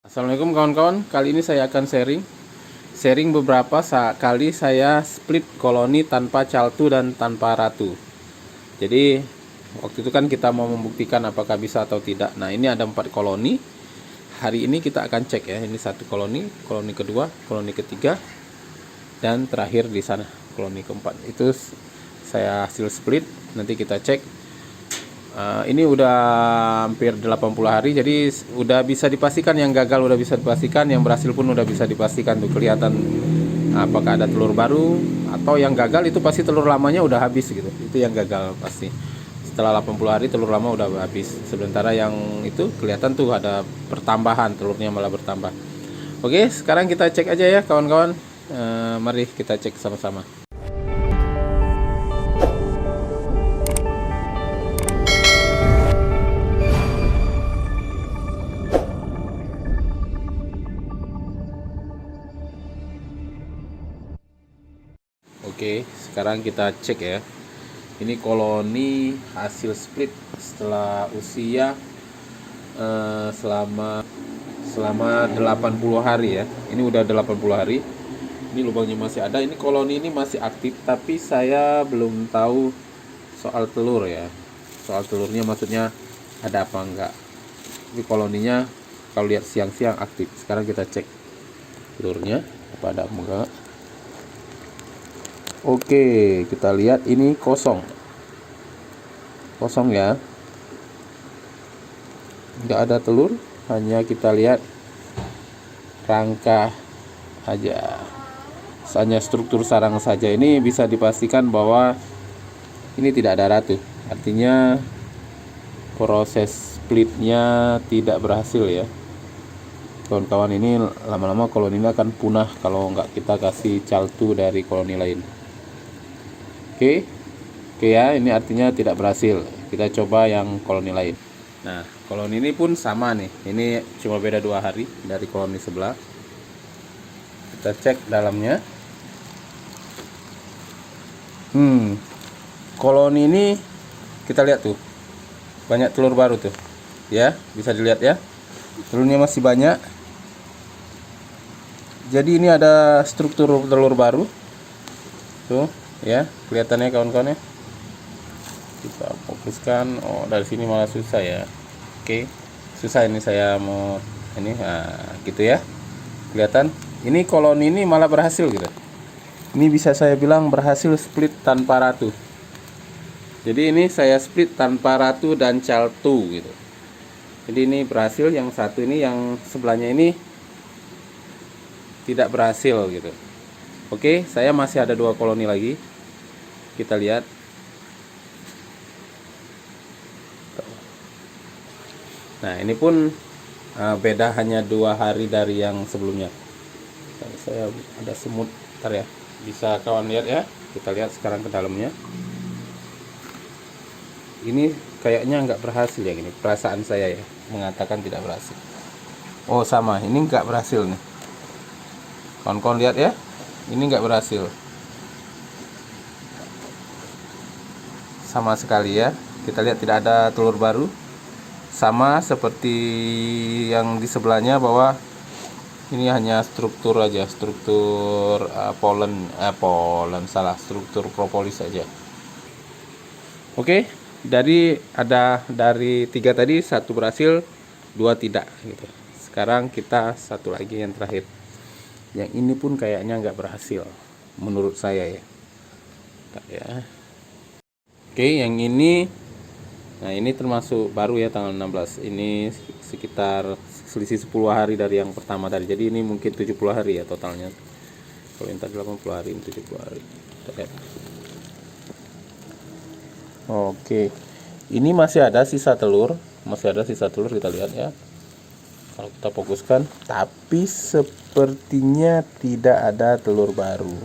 Assalamualaikum kawan-kawan, kali ini saya akan sharing beberapa kali saya split koloni tanpa caltu dan tanpa ratu. Jadi waktu itu kan kita mau membuktikan apakah bisa atau tidak. Nah, ini ada 4 koloni. Hari ini kita akan cek ya, ini satu koloni, koloni kedua, koloni ketiga, dan terakhir di sana koloni keempat. Itu saya hasil split, nanti kita cek. Ini udah hampir 80 hari, jadi udah bisa dipastikan yang gagal udah bisa dipastikan, yang berhasil pun udah bisa dipastikan tuh, kelihatan apakah ada telur baru atau yang gagal itu pasti telur lamanya udah habis gitu. Itu yang gagal pasti. Setelah 80 hari telur lama udah habis. Sementara yang itu kelihatan tuh ada pertambahan, telurnya malah bertambah. Oke, sekarang kita cek aja ya kawan-kawan. Mari kita cek sama-sama. Oke, sekarang kita cek ya. Ini koloni hasil split setelah usia selama 80 hari ya. Ini udah 80 hari. Ini lubangnya masih ada. Ini koloni ini masih aktif, tapi saya belum tahu soal telur ya. Soal telurnya maksudnya ada apa enggak. Ini koloninya kalau lihat siang-siang aktif. Sekarang kita cek telurnya apa ada enggak. Oke, kita lihat ini kosong ya, nggak ada telur, hanya kita lihat rangka aja, hanya struktur sarang saja. Ini bisa dipastikan bahwa ini tidak ada ratu, artinya proses splitnya tidak berhasil ya kawan-kawan. Ini lama-lama koloni ini akan punah kalau nggak kita kasih caltu dari koloni lain. Oke ya, ini artinya tidak berhasil. Kita coba yang koloni lain. Nah, koloni ini pun sama nih. Ini cuma beda 2 hari dari koloni sebelah. Kita cek dalamnya. Koloni ini kita lihat tuh, banyak telur baru tuh. Ya, bisa dilihat ya. Telurnya masih banyak. Jadi ini ada struktur telur baru. Tuh, ya, kelihatannya kawan-kawan ya. Kita fokuskan. Oh, dari sini malah susah ya. Oke, susah ini saya mau ini. Nah, gitu ya. Kelihatan? Ini koloni ini malah berhasil gitu. Ini bisa saya bilang berhasil split tanpa ratu. Jadi ini saya split tanpa ratu dan caltu gitu. Jadi ini berhasil, yang satu ini, yang sebelahnya ini tidak berhasil gitu. Oke, saya masih ada 2 koloni lagi. Kita lihat. Nah, ini pun beda hanya 2 hari dari yang sebelumnya. Saya ada semut, ntar ya. Bisa kawan lihat ya. Kita lihat sekarang ke dalamnya. Ini kayaknya nggak berhasil ya gini. Perasaan saya ya mengatakan tidak berhasil. Oh, sama. Ini nggak berhasil nih. Kawan-kawan lihat ya. Ini nggak berhasil. Sama sekali ya. Kita lihat tidak ada telur baru. Sama seperti yang di sebelahnya, bahwa ini hanya struktur aja, struktur struktur propolis saja. Oke, dari 3 tadi 1 berhasil, 2 tidak gitu. Sekarang kita satu lagi yang terakhir. Yang ini pun kayaknya nggak berhasil menurut saya ya. Oke, yang ini, nah ini termasuk baru ya, tanggal 16. Ini sekitar selisih 10 hari dari yang pertama tadi. Jadi ini mungkin 70 hari ya totalnya. Kalau yang tadi 80 hari, ini 70 hari. Oke. Ini masih ada sisa telur, kita lihat ya. Kalau kita fokuskan, tapi sepertinya tidak ada telur baru.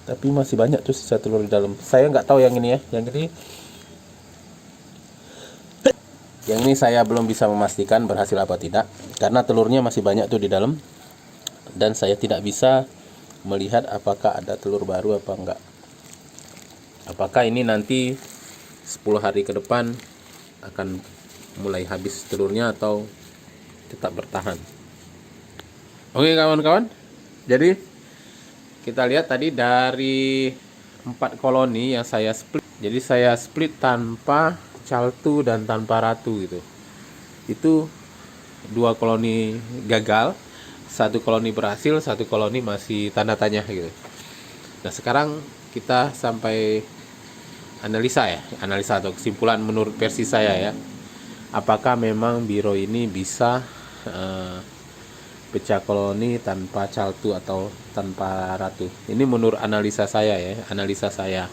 Tapi masih banyak tuh sisa telur di dalam. Saya nggak tahu yang ini ya, yang ini saya belum bisa memastikan berhasil apa tidak, karena telurnya masih banyak tuh di dalam, dan saya tidak bisa melihat apakah ada telur baru apa enggak. Apakah ini nanti 10 hari ke depan akan mulai habis telurnya atau tetap bertahan. Oke kawan-kawan, jadi kita lihat tadi dari 4 koloni yang saya split. Jadi saya split tanpa caltu dan tanpa ratu gitu. Itu 2 koloni gagal, 1 koloni berhasil, 1 koloni masih tanda tanya gitu. Nah sekarang kita sampai analisa atau kesimpulan menurut versi saya ya. Apakah memang biro ini bisa pecah koloni tanpa caltu atau tanpa ratu? Ini menurut analisa saya ya, analisa saya.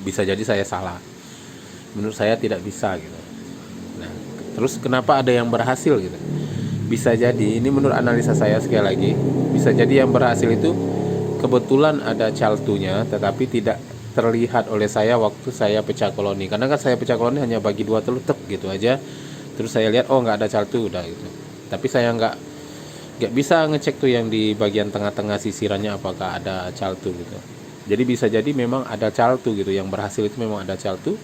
Bisa jadi saya salah. Menurut saya tidak bisa gitu. Nah, terus kenapa ada yang berhasil gitu? Bisa jadi ini menurut analisa saya sekali lagi, bisa jadi yang berhasil itu kebetulan ada caltunya tetapi tidak terlihat oleh saya waktu saya pecah koloni. Karena kan saya pecah koloni hanya bagi 2 telur tek gitu aja. Terus saya lihat oh nggak ada caltu udah gitu. Tapi saya nggak bisa ngecek tuh yang di bagian tengah-tengah sisirannya apakah ada caltu gitu. Jadi bisa jadi memang ada caltu gitu, yang berhasil itu memang ada caltu,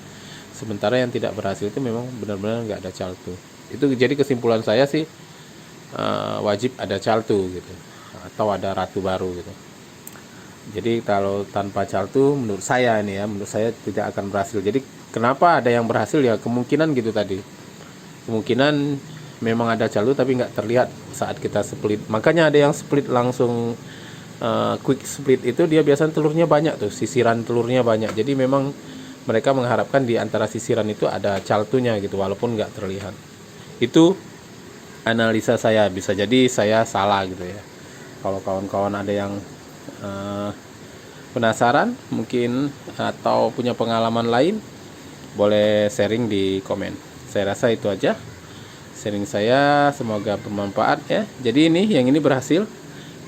sementara yang tidak berhasil itu memang benar-benar nggak ada caltu. Itu jadi kesimpulan saya sih wajib ada caltu gitu, atau ada ratu baru gitu. Jadi kalau tanpa caltu menurut saya ini ya, menurut saya tidak akan berhasil. Jadi kenapa ada yang berhasil ya, kemungkinan gitu tadi, kemungkinan memang ada caltu tapi nggak terlihat saat kita split. Makanya ada yang split langsung quick split itu dia biasanya telurnya banyak tuh, sisiran telurnya banyak. Jadi memang mereka mengharapkan di antara sisiran itu ada caltunya gitu, walaupun nggak terlihat. Itu analisa saya, bisa jadi saya salah gitu ya. Kalau kawan-kawan ada yang penasaran mungkin atau punya pengalaman lain, boleh sharing di komen. Saya rasa itu aja sharing saya, semoga bermanfaat ya. Jadi ini yang ini berhasil,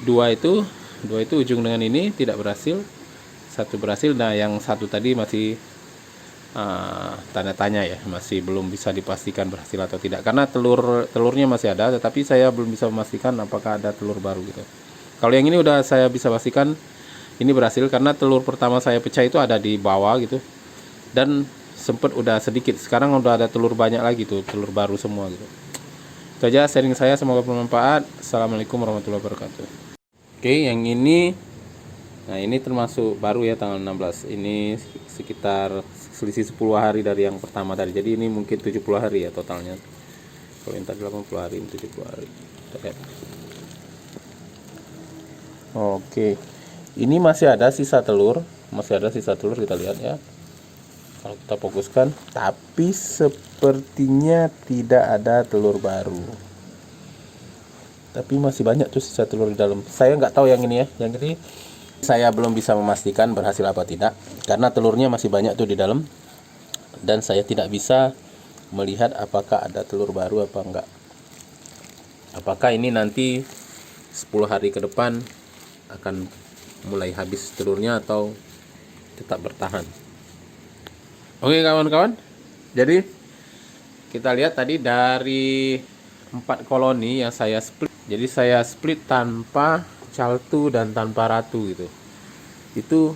dua itu ujung dengan ini tidak berhasil, 1 berhasil. Nah yang 1 tadi masih tanda tanya ya, masih belum bisa dipastikan berhasil atau tidak, karena telurnya masih ada tetapi saya belum bisa memastikan apakah ada telur baru gitu. Kalau yang ini udah saya bisa pastikan ini berhasil, karena telur pertama saya pecah itu ada di bawah gitu, dan sempet udah sedikit, sekarang udah ada telur banyak lagi tuh, telur baru semua gitu. Itu aja sharing saya, semoga bermanfaat. Assalamualaikum warahmatullahi wabarakatuh. Oke, yang ini, nah ini termasuk baru ya, tanggal 16. Ini sekitar selisih 10 hari dari yang pertama tadi. Jadi ini mungkin 70 hari ya totalnya. Kalau yang tadi 80 hari, ini 70 hari. Lihat. Oke. Ini masih ada sisa telur, kita lihat ya. Kalau kita fokuskan, tapi sepertinya tidak ada telur baru. Tapi masih banyak tuh sisa telur di dalam. Saya nggak tahu yang ini ya, yang ini saya belum bisa memastikan berhasil apa tidak, karena telurnya masih banyak tuh di dalam, dan saya tidak bisa melihat apakah ada telur baru apa enggak. Apakah ini nanti 10 hari ke depan akan mulai habis telurnya atau tetap bertahan. Oke kawan-kawan, jadi kita lihat tadi dari 4 koloni yang saya split. Jadi saya split tanpa caltu dan tanpa ratu gitu. Itu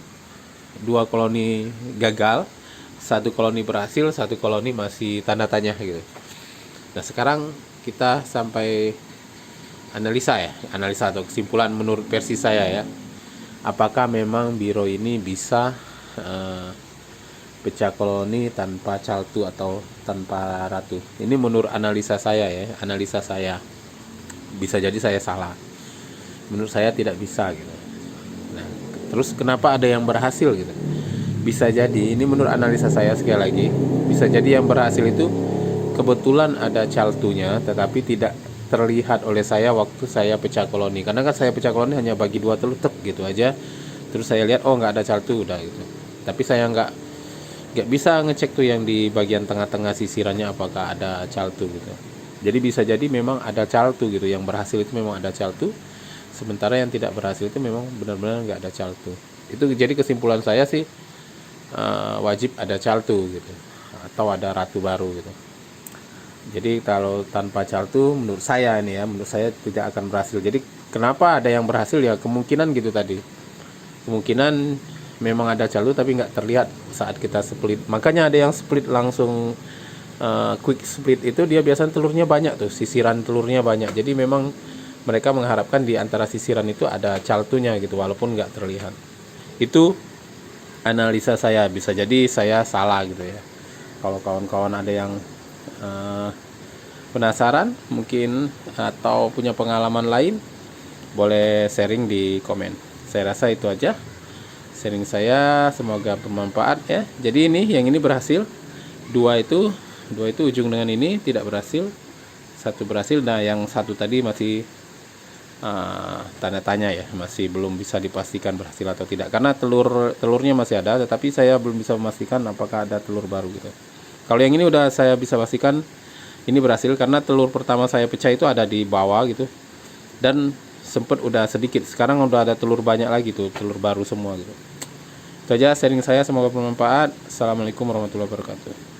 2 koloni gagal, 1 koloni berhasil, 1 koloni masih tanda tanya gitu. Nah sekarang kita sampai analisa atau kesimpulan menurut versi saya ya. Apakah memang biro ini bisa pecah koloni tanpa caltu atau tanpa ratu? Ini menurut analisa saya ya, analisa saya. Bisa jadi saya salah. Menurut saya tidak bisa gitu. Nah, terus kenapa ada yang berhasil gitu? Bisa jadi ini menurut analisa saya sekali lagi, bisa jadi yang berhasil itu kebetulan ada caltunya tetapi tidak terlihat oleh saya waktu saya pecah koloni. Karena kan saya pecah koloni hanya bagi 2 telur tek gitu aja. Terus saya lihat oh nggak ada caltu udah gitu. Tapi saya nggak bisa ngecek tuh yang di bagian tengah-tengah sisirannya apakah ada caltu gitu. Jadi bisa jadi memang ada caltu gitu, yang berhasil itu memang ada caltu, sementara yang tidak berhasil itu memang benar-benar nggak ada caltu. Itu jadi kesimpulan saya sih wajib ada caltu gitu, atau ada ratu baru gitu. Jadi kalau tanpa caltu menurut saya ini ya, menurut saya tidak akan berhasil. Jadi kenapa ada yang berhasil ya, kemungkinan gitu tadi, kemungkinan memang ada caltu tapi nggak terlihat saat kita split. Makanya ada yang split langsung quick split itu dia biasanya telurnya banyak tuh, sisiran telurnya banyak. Jadi memang mereka mengharapkan di antara sisiran itu ada caltunya gitu, walaupun nggak terlihat. Itu analisa saya, bisa jadi saya salah gitu ya. Kalau kawan-kawan ada yang penasaran mungkin atau punya pengalaman lain, boleh sharing di komen. Saya rasa itu aja sharing saya, semoga bermanfaat ya. Jadi yang ini berhasil, dua itu ujung dengan ini tidak berhasil, satu berhasil. Nah yang satu tadi masih tanda tanya ya, masih belum bisa dipastikan berhasil atau tidak, karena telurnya masih ada, tetapi saya belum bisa memastikan apakah ada telur baru gitu. Kalau yang ini udah saya bisa pastikan ini berhasil, karena telur pertama saya pecah itu ada di bawah gitu, dan sempet udah sedikit, sekarang udah ada telur banyak lagi tuh, telur baru semua gitu. Itu aja sharing saya, semoga bermanfaat. Assalamualaikum warahmatullahi wabarakatuh.